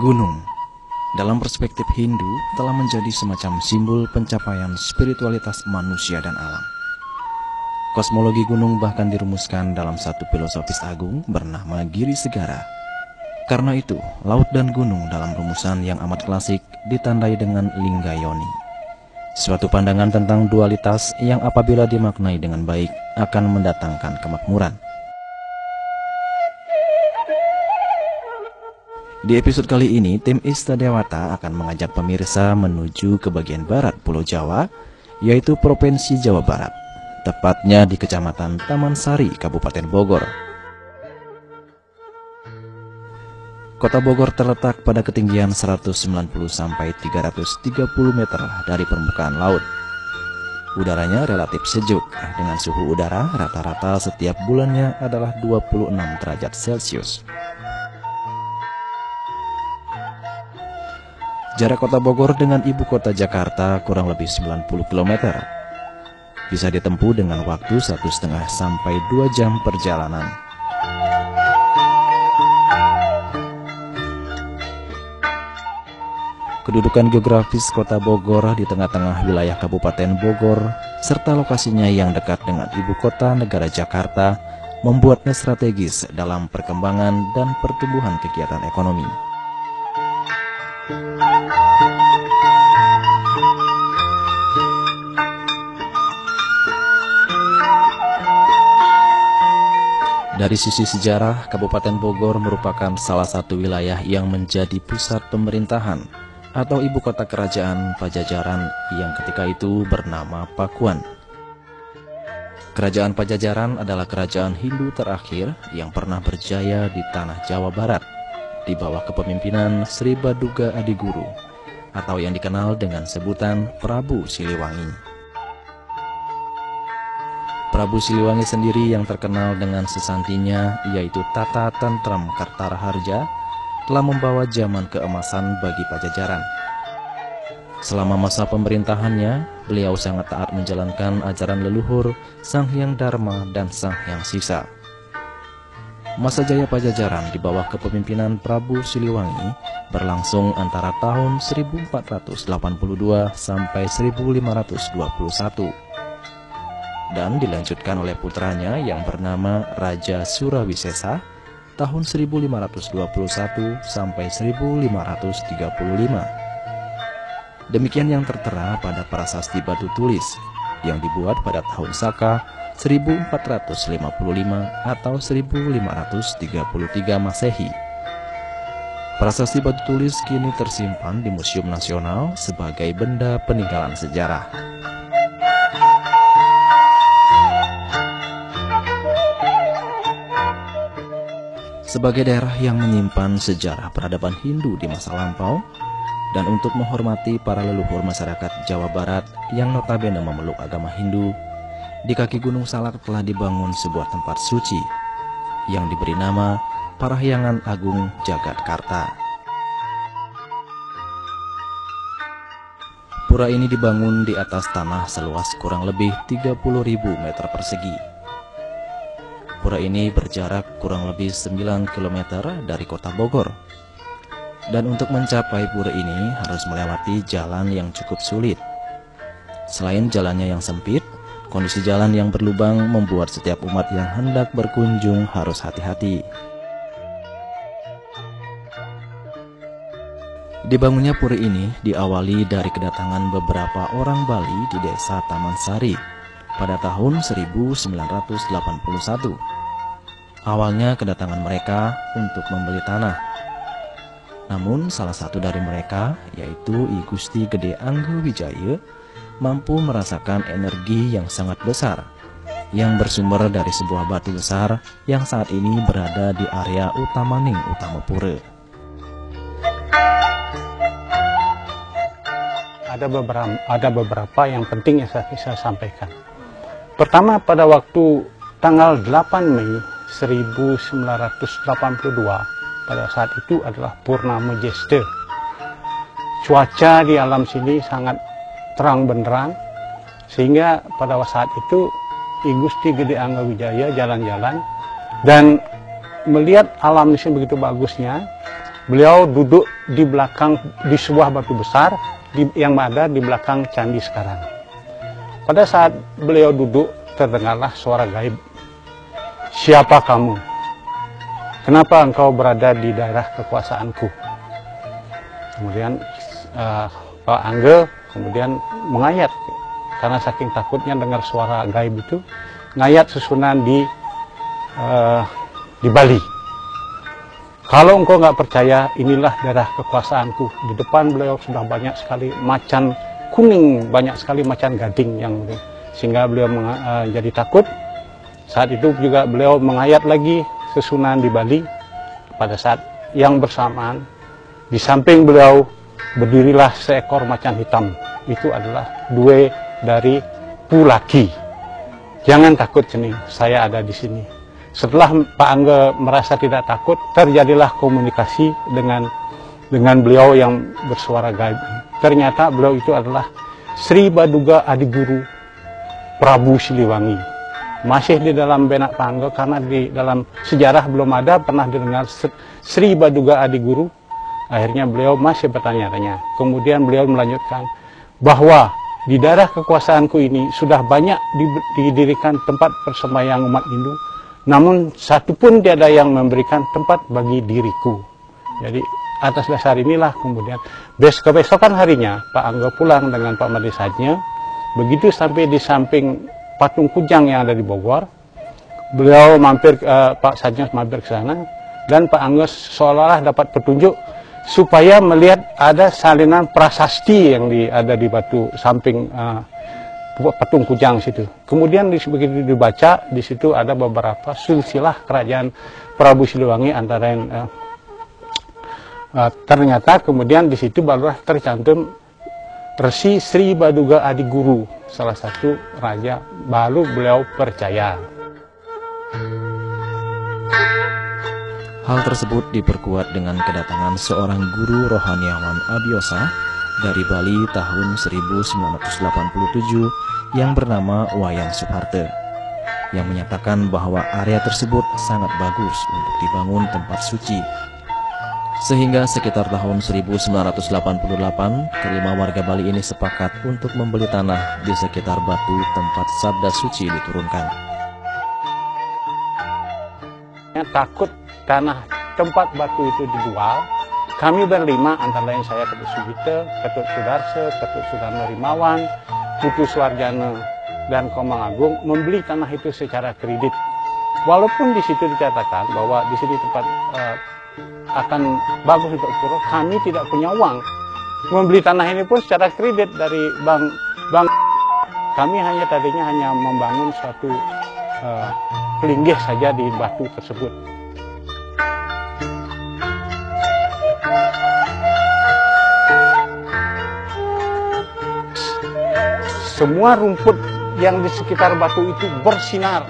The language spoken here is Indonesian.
Gunung, dalam perspektif Hindu, telah menjadi semacam simbol pencapaian spiritualitas manusia dan alam. Kosmologi gunung bahkan dirumuskan dalam satu filosofis agung bernama Giri Segara. Karena itu, laut dan gunung dalam rumusan yang amat klasik ditandai dengan lingga yoni. Suatu pandangan tentang dualitas yang apabila dimaknai dengan baik akan mendatangkan kemakmuran. Di episode kali ini, tim Istadewata akan mengajak pemirsa menuju ke bagian barat Pulau Jawa, yaitu Provinsi Jawa Barat, tepatnya di Kecamatan Taman Sari, Kabupaten Bogor. Kota Bogor terletak pada ketinggian 190-330 meter dari permukaan laut. Udaranya relatif sejuk, dengan suhu udara rata-rata setiap bulannya adalah 26 derajat Celcius. Jarak kota Bogor dengan ibu kota Jakarta kurang lebih 90 km. Bisa ditempuh dengan waktu 1,5 sampai 2 jam perjalanan. Kedudukan geografis kota Bogor di tengah-tengah wilayah Kabupaten Bogor, serta lokasinya yang dekat dengan ibu kota negara Jakarta, membuatnya strategis dalam perkembangan dan pertumbuhan kegiatan ekonomi. Dari sisi sejarah, Kabupaten Bogor merupakan salah satu wilayah yang menjadi pusat pemerintahan atau ibu kota kerajaan Pajajaran yang ketika itu bernama Pakuan. Kerajaan Pajajaran adalah kerajaan Hindu terakhir yang pernah berjaya di tanah Jawa Barat di bawah kepemimpinan Sri Baduga Adiguru atau yang dikenal dengan sebutan Prabu Siliwangi. Prabu Siliwangi sendiri yang terkenal dengan sesantinya yaitu Tata Tantram Kartaraharja telah membawa zaman keemasan bagi Pajajaran. Selama masa pemerintahannya, beliau sangat taat menjalankan ajaran leluhur Sang Hyang Dharma dan Sang Hyang Sisa. Masa jaya Pajajaran di bawah kepemimpinan Prabu Siliwangi berlangsung antara tahun 1482 sampai 1521. Dan dilanjutkan oleh putranya yang bernama Raja Surawisesa tahun 1521 sampai 1535. Demikian yang tertera pada prasasti batu tulis yang dibuat pada tahun Saka 1455 atau 1533 Masehi. Prasasti batu tulis kini tersimpan di Museum Nasional sebagai benda peninggalan sejarah. Sebagai daerah yang menyimpan sejarah peradaban Hindu di masa lampau, dan untuk menghormati para leluhur masyarakat Jawa Barat yang notabene memeluk agama Hindu, di kaki Gunung Salak telah dibangun sebuah tempat suci yang diberi nama Parahyangan Agung Jagatkarta. Pura ini dibangun di atas tanah seluas kurang lebih 30.000 meter persegi. Pura ini berjarak kurang lebih 9 km dari kota Bogor. Dan untuk mencapai pura ini harus melewati jalan yang cukup sulit. Selain jalannya yang sempit, kondisi jalan yang berlubang membuat setiap umat yang hendak berkunjung harus hati-hati. Dibangunnya pura ini diawali dari kedatangan beberapa orang Bali di desa Taman Sari pada tahun 1981. Awalnya kedatangan mereka untuk membeli tanah. Namun salah satu dari mereka, yaitu I Gusti Gede Angga Wijaya, mampu merasakan energi yang sangat besar yang bersumber dari sebuah batu besar yang saat ini berada di area Utamaning Utama Pura. Ada beberapa yang penting yang saya sampaikan. Pertama, pada waktu tanggal 8 Mei 1982, pada saat itu adalah Purnama Jesta. Cuaca di alam sini sangat terang benderang, sehingga pada saat itu I Gusti Gede Angga Wijaya jalan-jalan dan melihat alam di sini begitu bagusnya. Beliau duduk di belakang, di sebuah batu besar yang ada di belakang candi sekarang. Pada saat beliau duduk, terdengarlah suara gaib. Siapa kamu? Kenapa engkau berada di daerah kekuasaanku? Kemudian Pak Angge kemudian mengayat, karena saking takutnya dengar suara gaib itu, ngayat susunan di Bali. Kalau engkau nggak percaya, inilah daerah kekuasaanku. Di depan beliau sudah banyak sekali macan kuning, banyak sekali macan gading yang sehingga beliau jadi takut. Saat itu juga beliau mengayat lagi susunan di Bali. Pada saat yang bersamaan, di samping beliau berdirilah seekor macan hitam. Itu adalah dua dari Pulaki. Jangan takut cening, saya ada di sini. Setelah Pak Angge merasa tidak takut, terjadilah komunikasi dengan beliau yang bersuara gaib. Ternyata beliau itu adalah Sri Baduga Adiguru Prabu Siliwangi. Masih di dalam benak Pak Angge, karena di dalam sejarah belum ada pernah didengar Sri Baduga Adiguru. Akhirnya beliau masih bertanya-tanya. Kemudian beliau melanjutkan bahwa di daerah kekuasaanku ini sudah banyak didirikan tempat persembahyang umat Hindu, namun satu pun tiada yang memberikan tempat bagi diriku. Jadi atas dasar inilah kemudian kebesokan harinya Pak Angge pulang dengan Pak Madesanya. Begitu sampai di samping patung kujang yang ada di Bogor, beliau mampir, Pak Sajnya mampir ke sana, dan Pak Angge seolah-olah dapat petunjuk supaya melihat ada salinan prasasti yang ada di batu samping patung kujang situ. Kemudian begitu dibaca, di situ ada beberapa silsilah kerajaan Prabu Siliwangi, antara yang ternyata kemudian di situ barulah tercantum Resi Sri Baduga Adiguru, salah satu raja. Baru beliau percaya. Hal tersebut diperkuat dengan kedatangan seorang guru rohaniawan Abiosa dari Bali tahun 1987 yang bernama Wayan Suparte, yang menyatakan bahwa area tersebut sangat bagus untuk dibangun tempat suci. Sehingga sekitar tahun 1988, kelima warga Bali ini sepakat untuk membeli tanah di sekitar batu tempat sabda suci diturunkan. Takut tanah tempat batu itu dijual, kami berlima, antara lain saya, Ketut Sugite, Ketut Sudarse, Ketut Sudarno Rimawan, Putu Suarjana, dan Komang Agung membeli tanah itu secara kredit. Walaupun di situ dikatakan bahwa di sini tempat akan bagus untuk pura, kami tidak punya uang. Membeli tanah ini pun secara kredit dari bank. Kami tadinya hanya membangun suatu pelinggih saja di batu tersebut. Semua rumput yang di sekitar batu itu bersinar.